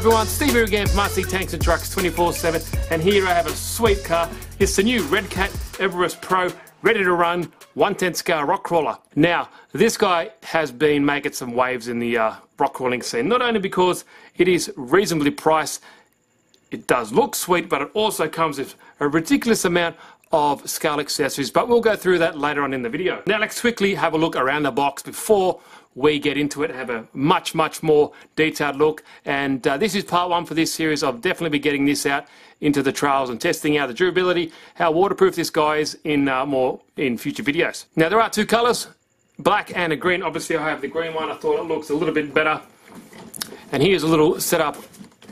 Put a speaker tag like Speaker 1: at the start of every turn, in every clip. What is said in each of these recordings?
Speaker 1: everyone, Steve here again from RC Tanks and Trucks 24/7, and here I have a sweet car. It's the new Redcat Everest Pro, ready to run, 1/10 scale rock crawler. Now, this guy has been making some waves in the rock crawling scene, not only because it is reasonably priced, it does look sweet, but it also comes with a ridiculous amount of scale accessories, but we'll go through that later on in the video. Now let's quickly have a look around the box before we get into it, have a much more detailed look. And this is part one for this series. I'll definitely be getting this out into the trails and testing out the durability, how waterproof this guy is in future videos. Now there are two colors, black and a green. Obviously I have the green one. I thought it looks a little bit better. And here's a little setup,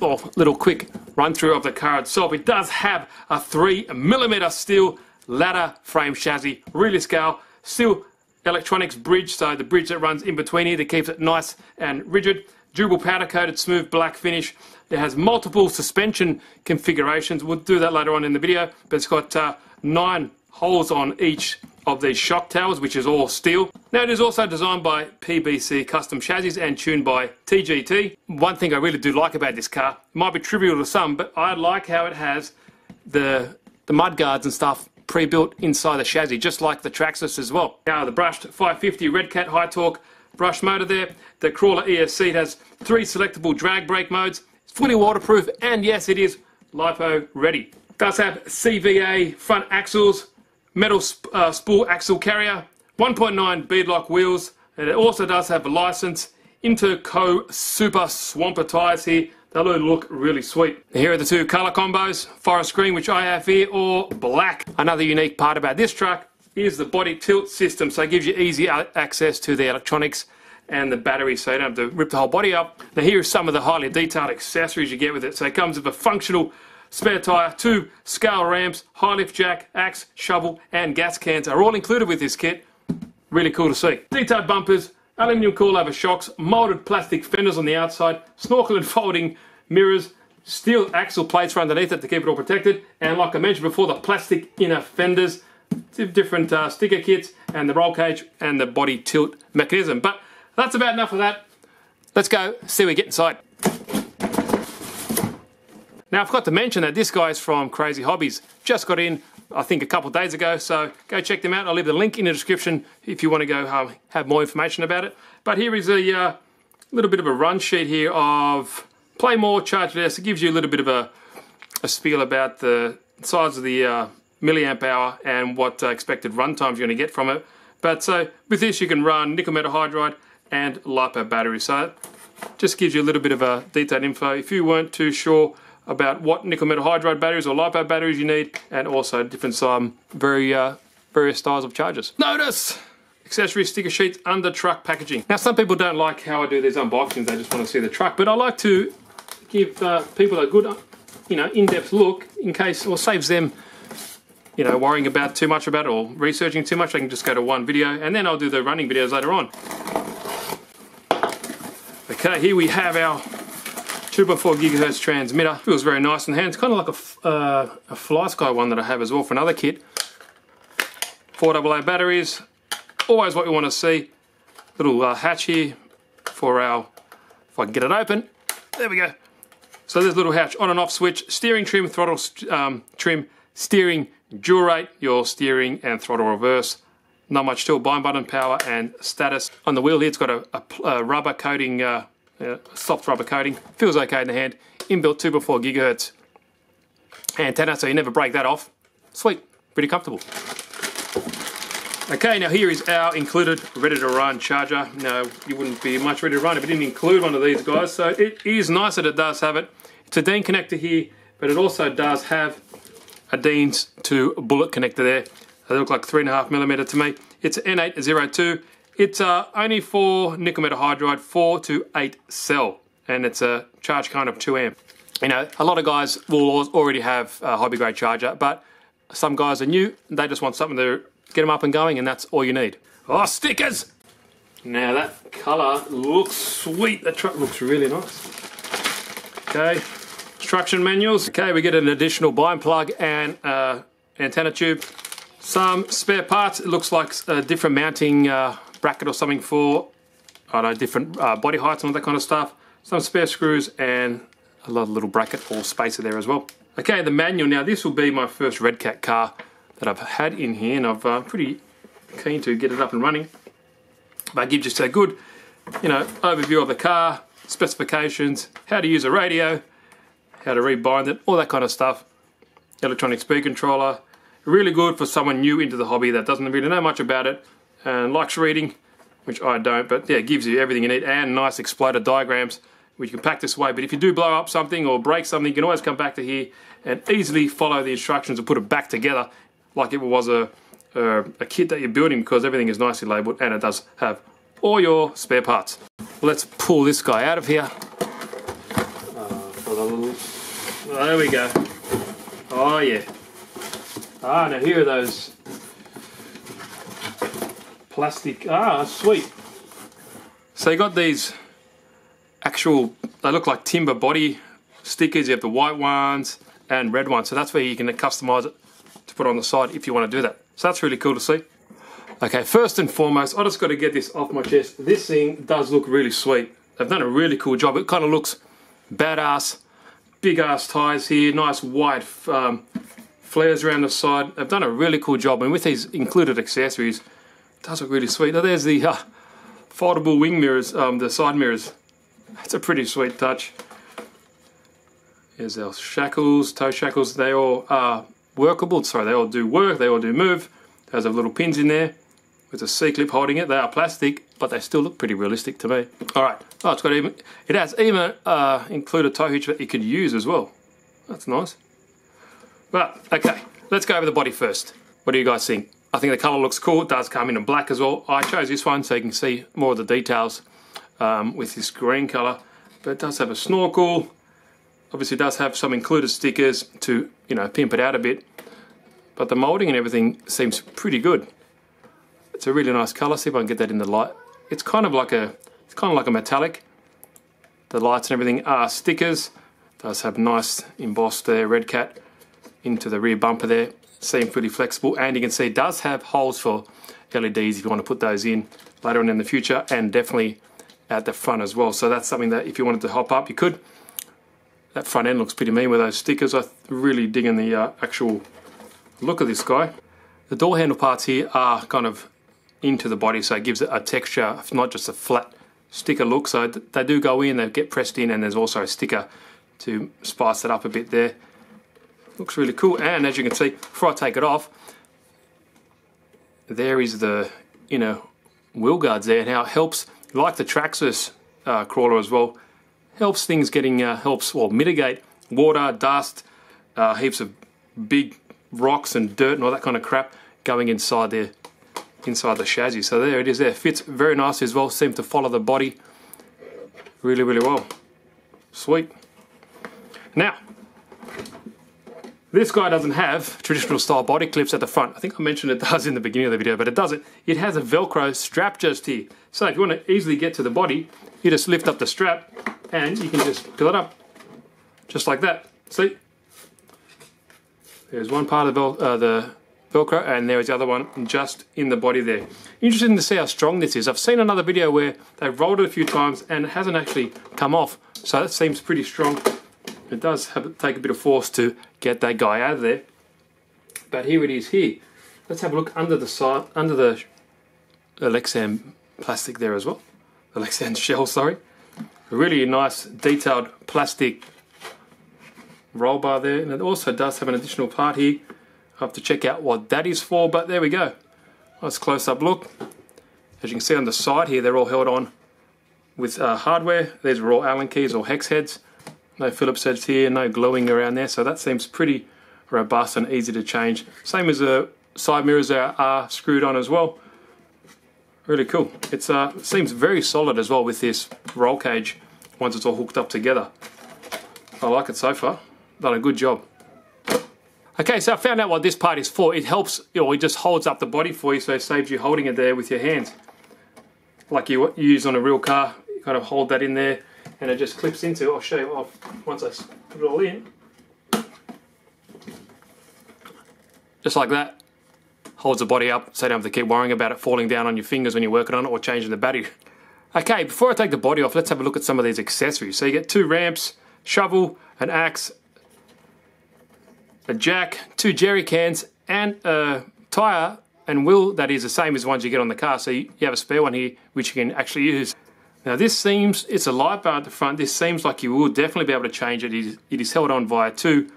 Speaker 1: or little quick run through of the car itself. It does have a 3mm steel ladder frame chassis, really scale, steel electronics bridge, so the bridge that runs in between here that keeps it nice and rigid. Durable powder coated smooth black finish. It has multiple suspension configurations. We'll do that later on in the video, but it's got 9 holes on each of these shock towers, which is all steel. Now it is also designed by PBC Custom Chassis and tuned by TGT. One thing I really do like about this car, it might be trivial to some, but I like how it has the mud guards and stuff pre-built inside the chassis, just like the Traxxas as well. Now the brushed 550 Redcat high torque brush motor there. The crawler ESC has 3 selectable drag brake modes. It's fully waterproof, and yes, it is LiPo ready. It does have CVA front axles, metal spool axle carrier, 1.9 beadlock wheels, and it also does have a license. Interco Super Swamper tyres here. They look really sweet. Here are the two colour combos, forest green, which I have here, or black. Another unique part about this truck is the body tilt system, so it gives you easy access to the electronics and the battery, so you don't have to rip the whole body up. Now here are some of the highly detailed accessories you get with it. So it comes with a functional spare tyre, 2 scale ramps, high lift jack, axe, shovel and gas cans are all included with this kit. Really cool to see. Detailed bumpers, aluminium coilover shocks, moulded plastic fenders on the outside, snorkel and folding mirrors, steel axle plates for underneath it to keep it all protected, and like I mentioned before, the plastic inner fenders, different sticker kits, and the roll cage and the body tilt mechanism. But that's about enough of that. Let's go see what we get inside. Now I forgot to mention that this guy is from Crazy Hobbies. Just got in, I think, a couple of days ago, so go check them out. I'll leave the link in the description if you want to go have more information about it. But here is a little bit of a run sheet here of play more, charge less. It gives you a little bit of a spiel about the size of the milliamp hour and what expected run times you're going to get from it. But so with this you can run nickel metal hydride and LiPo battery. So it just gives you a little bit of detailed info if you weren't too sure about what nickel metal hydride batteries or LiPo batteries you need, and also different various styles of chargers. Notice accessory sticker sheets under truck packaging. Now some people don't like how I do these unboxings, they just want to see the truck, but I like to give people a good in-depth look in case, or saves them worrying about too much about it or researching too much. They can just go to one video and then I'll do the running videos later on. Okay, here we have our 2.4 gigahertz transmitter. Feels very nice in the hand. It's kind of like a Fly Sky one that I have as well for another kit. 4 AA batteries. Always what we want to see. Little hatch here for our, if I can get it open. There we go. So there's a little hatch, on and off switch, steering trim, throttle trim, steering dual rate, your steering and throttle reverse. Not much to it, bind button, power and status. On the wheel here it's got a rubber coating, soft rubber coating. Feels okay in the hand. Inbuilt 2.4 gigahertz antenna, so you never break that off. Sweet, pretty comfortable. Okay, now here is our included ready to run charger. Now you wouldn't be much ready to run if it didn't include one of these guys, so it is nice that it does have it. It's a DIN connector here, but it also does have a DINs to bullet connector there. They look like 3.5mm to me. It's an N802. It's only for nickel metal hydride 4 to 8 cell, and it's a charge current of 2 amp. A lot of guys will already have a hobby grade charger, but some guys are new. They just want something to get them up and going, and that's all you need. Oh, stickers! Now that colour looks sweet. That truck looks really nice. Okay, instruction manuals. Okay, we get an additional bind plug and antenna tube. Some spare parts. It looks like a different mounting bracket or something for, I don't know, different body heights and all that kind of stuff. Some spare screws and a little bracket or spacer there as well. Okay, the manual. Now this will be my first Redcat car that I've had in here, and I'm pretty keen to get it up and running. But it gives you a good, overview of the car, specifications, how to use a radio, how to rebind it, all that kind of stuff. Electronic speed controller. Really good for someone new into the hobby that doesn't really know much about it and likes reading, which I don't, but yeah, it gives you everything you need, and nice exploder diagrams which you can pack this away. But if you do blow up something or break something, you can always come back to here and easily follow the instructions and put it back together like if it was a kit that you're building, because everything is nicely labelled and it does have all your spare parts. Let's pull this guy out of here. There we go. Oh yeah. Now here are those plastic, sweet. So you got these actual, they look like timber body stickers. You have the white ones and red ones, so that's where you can customize it to put on the side if you want to do that. So that's really cool to see. Okay, first and foremost, I just got to get this off my chest. This thing does look really sweet. They've done a really cool job. It kind of looks badass. Big ass tires here, nice wide flares around the side. They've done a really cool job, and with these included accessories, it does look really sweet. Now there's the foldable wing mirrors, the side mirrors. That's a pretty sweet touch. Here's our shackles, toe shackles. They all are workable. Sorry, they all do work. They all do move. There's a little pins in there with a C-clip holding it. They are plastic, but they still look pretty realistic to me. All right. Oh, it has even included tow hitch that you could use as well. That's nice. But okay, let's go over the body first. What do you guys think? I think the color looks cool. It does come in black as well. I chose this one so you can see more of the details with this green color. But it does have a snorkel. Obviously, it does have some included stickers to pimp it out a bit. But the molding and everything seems pretty good. It's a really nice color. See if I can get that in the light. It's kind of like a metallic. The lights and everything are stickers. It does have nice embossed there, Redcat into the rear bumper there. Seem pretty flexible, and you can see it does have holes for LEDs if you want to put those in later on in the future, and definitely at the front as well. So that's something that if you wanted to hop up, you could. That front end looks pretty mean with those stickers. I'm really digging the actual look of this guy. The door handle parts here are kind of into the body, so it gives it a texture, not just a flat sticker look. So they do go in, they get pressed in, and there's also a sticker to spice it up a bit there. Looks really cool, and as you can see, before I take it off, there is the inner wheel guards there, and how it helps, like the Traxxas crawler as well, helps things getting, mitigate water, dust, heaps of big rocks and dirt and all that kind of crap going inside the chassis. So there it is there. Fits very nicely as well. Seems to follow the body really, really well. Sweet. Now, this guy doesn't have traditional style body clips at the front. I think I mentioned it does in the beginning of the video, but it doesn't. It has a Velcro strap just here. So if you want to easily get to the body, you just lift up the strap and you can just pull it up. Just like that. See? There's one part of the Velcro, and there is the other one just in the body there. Interesting to see how strong this is. I've seen another video where they've rolled it a few times and it hasn't actually come off. So that seems pretty strong. It does take a bit of force to get that guy out of there. But here it is here. Let's have a look under the side, under the Lexan plastic there as well. The Lexan shell, sorry. A really nice detailed plastic roll bar there. And it also does have an additional part here. I have to check out what that is for, but there we go. Nice close-up look. As you can see on the side here, they're all held on with hardware. These are all Allen keys or hex heads. No Phillips heads here, no gluing around there, so that seems pretty robust and easy to change. Same as the side mirrors are screwed on as well. Really cool. It seems very solid as well with this roll cage once it's all hooked up together. I like it so far. Done a good job. Okay, so I found out what this part is for. It helps, it just holds up the body for you, so it saves you holding it there with your hands. Like you use on a real car, you kind of hold that in there and it just clips into. I'll show you off once I put it all in. Just like that. Holds the body up so you don't have to keep worrying about it falling down on your fingers when you're working on it or changing the battery. Okay, before I take the body off, let's have a look at some of these accessories. So you get two ramps, shovel, an axe, a jack, 2 jerry cans, and a tyre and wheel that is the same as the ones you get on the car. So you have a spare one here which you can actually use. Now this seems, it's a light bar at the front. This seems like you will definitely be able to change it. It is held on via 2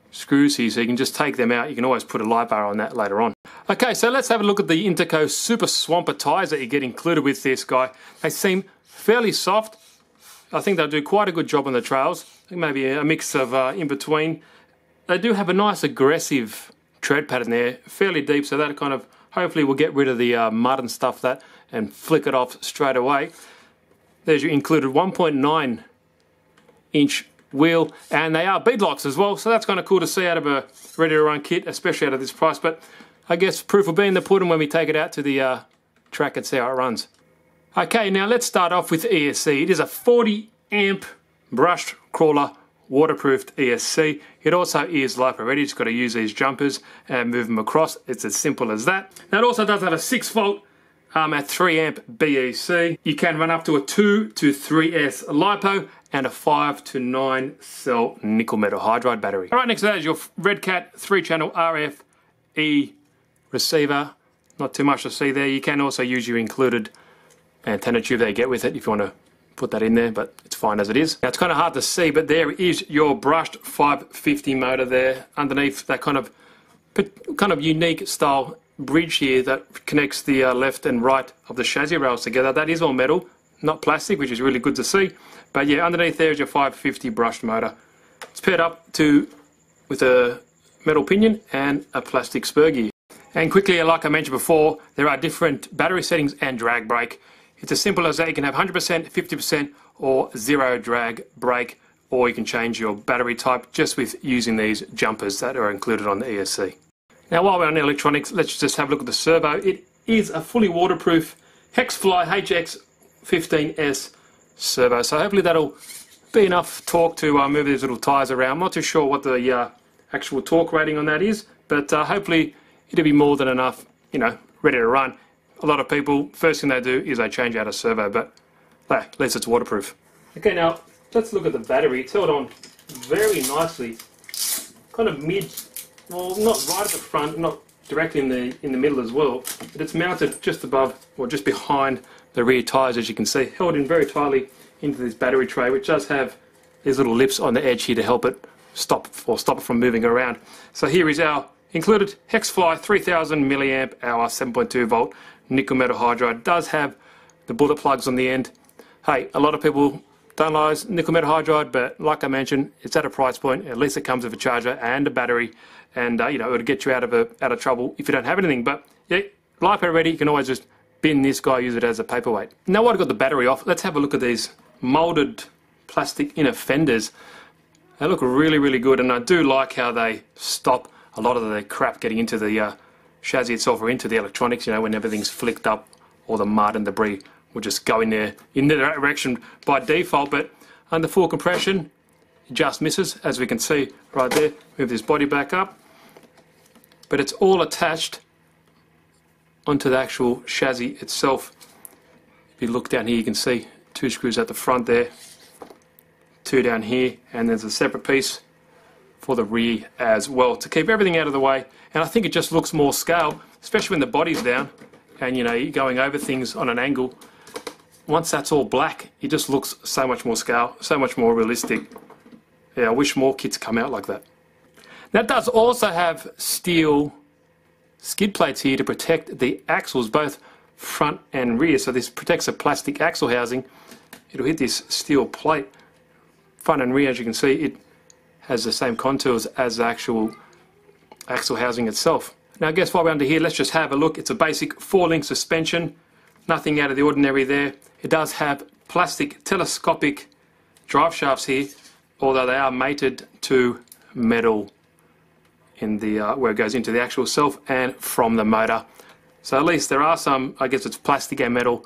Speaker 1: screws here, so you can just take them out. You can always put a light bar on that later on. Okay, so let's have a look at the Interco Super Swamper tyres that you get included with this guy. They seem fairly soft. I think they'll do quite a good job on the trails. I think maybe a mix of in between. They do have a nice aggressive tread pattern there, fairly deep, so that kind of hopefully will get rid of the mud and stuff that and flick it off straight away. There's your included 1.9 inch wheel, and they are beadlocks as well, so that's kind of cool to see out of a ready to run kit, especially out of this price. But I guess proof will be in the pudding when we take it out to the track and see how it runs. Okay, now let's start off with ESC. It is a 40 amp brushed crawler waterproofed ESC. It also is LiPo ready. Just got to use these jumpers and move them across. It's as simple as that. Now it also does have a 6 volt at 3 amp BEC. You can run up to a 2 to 3S LiPo and a 5 to 9 cell nickel metal hydride battery. Right next to that is your Redcat 3-channel RF-E receiver. Not too much to see there. You can also use your included antenna tube that you get with it if you want to put that in there, but it's fine as it is. Now it's kind of hard to see, but there is your brushed 550 motor there underneath that kind of unique style bridge here that connects the left and right of the chassis rails together. That is all metal, not plastic, which is really good to see. But yeah, underneath there is your 550 brushed motor. It's paired up with a metal pinion and a plastic spur gear. And quickly, like I mentioned before, there are different battery settings and drag brake. It's as simple as that. You can have 100%, 50%, or 0 drag brake, or you can change your battery type just with using these jumpers that are included on the ESC. Now while we're on electronics, let's just have a look at the servo. It is a fully waterproof Hexfly HX15S servo, so hopefully that'll be enough torque to move these little tyres around. I'm not too sure what the actual torque rating on that is, but hopefully it'll be more than enough, you know, ready to run. A lot of people, first thing they do is they change out a servo, but at least it's waterproof. Okay, now let's look at the battery. It's held on very nicely, kind of mid. Well, not right at the front, not directly in the middle as well, but it's mounted just above or just behind the rear tyres, as you can see, held in very tightly into this battery tray, which does have these little lips on the edge here to help it stop it from moving around. So here is our included Hexfly 3000 milliamp hour 7.2 volt nickel metal hydride. It does have the bullet plugs on the end. Hey, a lot of people don't like nickel metal hydride, but like I mentioned, it's at a price point. At least it comes with a charger and a battery, and you know, it'll get you out of trouble if you don't have anything. But yeah, LiPo ready. You can always just bin this guy, use it as a paperweight. Now while I've got the battery off, let's have a look at these molded plastic inner fenders. They look really, really good, and I do like how they stop a lot of the crap getting into the chassis itself or into the electronics. You know, when everything's flicked up, all the mud and debris will just go in there in the direction by default. But under full compression, it just misses, as we can see right there. Move this body back up, but it's all attached onto the actual chassis itself. If you look down here, you can see 2 screws at the front there, 2 down here, and there's a separate piece for the rear as well to keep everything out of the way. And I think it just looks more scale, especially when the body's down and you know, you're going over things on an angle. Once that's all black, it just looks so much more scale, so much more realistic. Yeah, I wish more kits come out like that. Now it does also have steel skid plates here to protect the axles, both front and rear. So this protects the plastic axle housing. It'll hit this steel plate, front and rear. As you can see, it has the same contours as the actual axle housing itself. Now I guess while we're under here, let's just have a look. It's a basic 4-link suspension, nothing out of the ordinary there. It does have plastic telescopic drive shafts here, although they are mated to metal in the where it goes into the actual self and from the motor. So at least there are some, I guess it's plastic and metal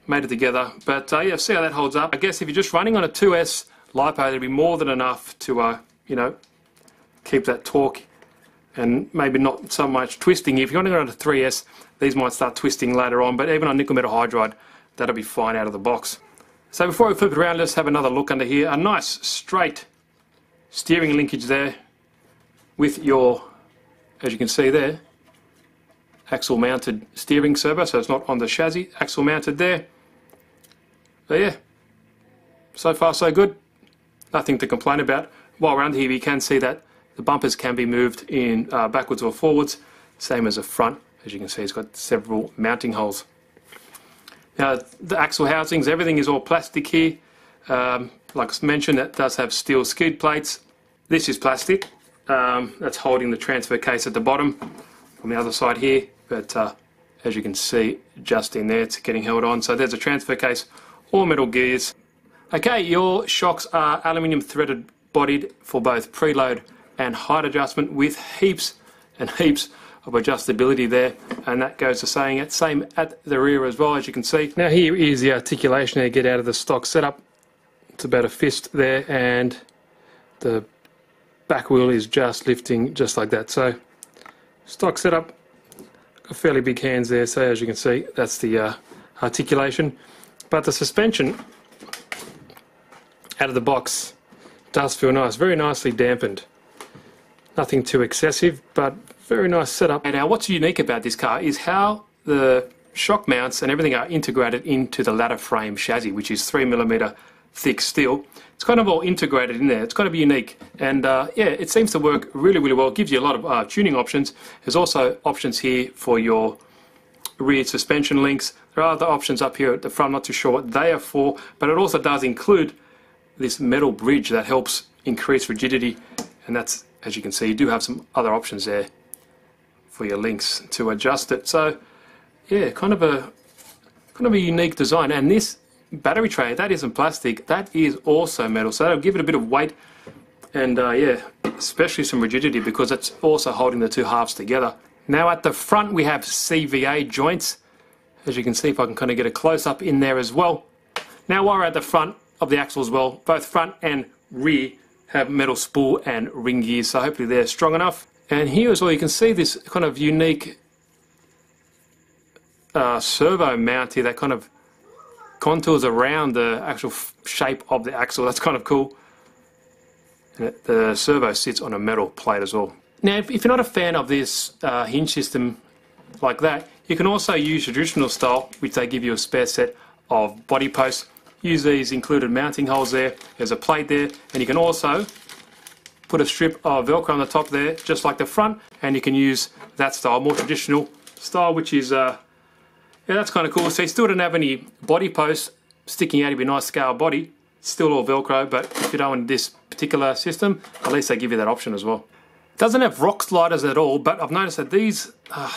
Speaker 1: mated together. But yeah, see how that holds up. I guess if you're just running on a 2S LiPo, there'll be more than enough to you know, keep that torque and maybe not so much twisting. If you're running on a 3S, these might start twisting later on, but even on nickel metal hydride, that'll be fine out of the box. So before we flip it around, let's have another look under here. A nice straight steering linkage there with your, as you can see there, axle mounted steering servo, so it's not on the chassis, axle mounted there. So yeah, so far so good, nothing to complain about. While we're under here, you can see that the bumpers can be moved in backwards or forwards, same as the front. As you can see, it's got several mounting holes. Now the axle housings, everything is all plastic here. Like I mentioned, it does have steel skid plates. This is plastic, that's holding the transfer case at the bottom from the other side here, but as you can see just in there, it's getting held on. So there's a transfer case, all metal gears. Okay, your shocks are aluminium threaded bodied for both preload and height adjustment with heaps and heaps of adjustability there, and that goes to saying it. Same at the rear as well, as you can see. Now here is the articulation they get out of the stock setup. It's about a fist there, and the back wheel is just lifting just like that. So stock setup, got fairly big hands there, so as you can see that's the articulation. But the suspension out of the box does feel nice, very nicely dampened. Nothing too excessive, but very nice setup. And now what's unique about this car is how the shock mounts and everything are integrated into the ladder frame chassis, which is 3mm thick steel. It's kind of all integrated in there. It's got to be unique, and yeah, it seems to work really, really well. It gives you a lot of tuning options. There's also options here for your rear suspension links. There are other options up here at the front. I'm not too sure what they are for, but it also does include this metal bridge that helps increase rigidity, and that's, as you can see, you do have some other options there for your links to adjust it. So yeah, kind of a unique design. And this battery tray, that isn't plastic, that is also metal, so that'll give it a bit of weight, and yeah, especially some rigidity, because it's also holding the two halves together. Now at the front we have CVA joints, as you can see, if I can kind of get a close-up in there as well. Now while we're at the front of the axle as well, both front and rear have metal spool and ring gears, so hopefully they're strong enough. And here as well you can see this kind of unique servo mount here that kind of contours around the actual shape of the axle. That's kind of cool. And the servo sits on a metal plate as well. Now if you're not a fan of this hinge system like that, you can also use the traditional style, which they give you a spare set of body posts. Use these included mounting holes there. There's a plate there, and you can also put a strip of Velcro on the top there, just like the front, and you can use that style, more traditional style, which is yeah, that's kind of cool. So you still don't have any body posts sticking out of your nice scale body. It's still all Velcro, but if you don't want this particular system, at least they give you that option as well. It doesn't have rock sliders at all, but I've noticed that these are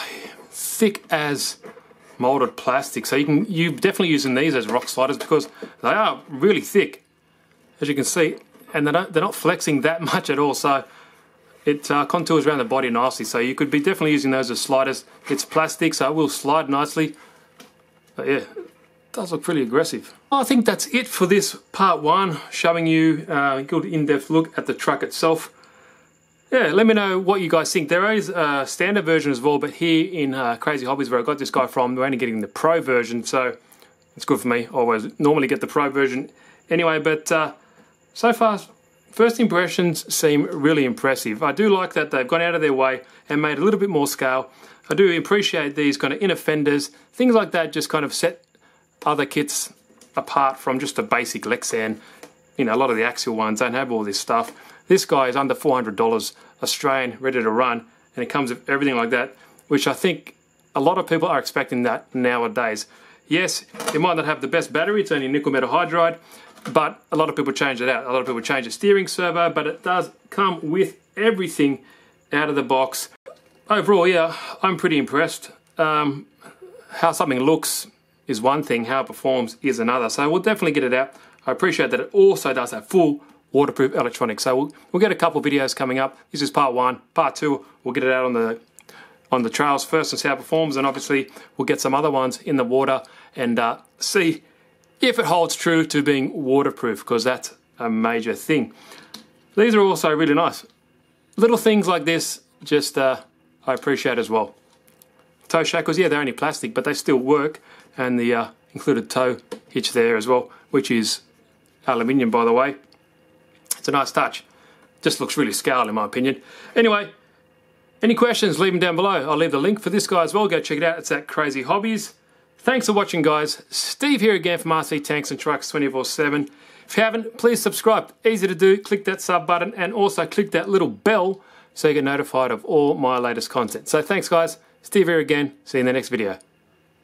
Speaker 1: thick as molded plastic, so you're definitely using these as rock sliders because they are really thick, as you can see, and they're not flexing that much at all, so it contours around the body nicely. So you could be definitely using those as sliders. It's plastic, so it will slide nicely, but yeah, it does look pretty aggressive. I think that's it for this part one, showing you a good in-depth look at the truck itself. Yeah, let me know what you guys think. There is a standard version as well, but here in Crazy Hobbies, where I got this guy from, we're only getting the Pro version, so it's good for me. I always normally get the Pro version anyway, but so far, first impressions seem really impressive. I do like that they've gone out of their way and made a little bit more scale. I do appreciate these kind of inner fenders. Things like that just kind of set other kits apart from just a basic Lexan. You know, a lot of the Axial ones don't have all this stuff. This guy is under $400 Australian, ready to run, and it comes with everything like that, which I think a lot of people are expecting that nowadays. Yes, it might not have the best battery, it's only nickel metal hydride, but a lot of people change it out. A lot of people change the steering servo, but it does come with everything out of the box. Overall, yeah, I'm pretty impressed. How something looks is one thing, how it performs is another, so we'll definitely get it out. I appreciate that it also does have full waterproof electronics, so we'll get a couple of videos coming up. This is part one. Part two, we'll get it out on the trails first and see how it performs, and obviously we'll get some other ones in the water and see if it holds true to being waterproof, because that's a major thing. These are also really nice. Little things like this, just I appreciate as well. Toe shackles, yeah, they're only plastic, but they still work, and the included toe hitch there as well, which is aluminium, by the way. It's a nice touch. Just looks really scaled in my opinion. Anyway, any questions, leave them down below. I'll leave the link for this guy as well. Go check it out. It's at Crazy Hobbies. Thanks for watching, guys. Steve here again from RC Tanks and Trucks 24/7. If you haven't, please subscribe. Easy to do. Click that sub button and also click that little bell so you get notified of all my latest content. So thanks, guys. Steve here again. See you in the next video.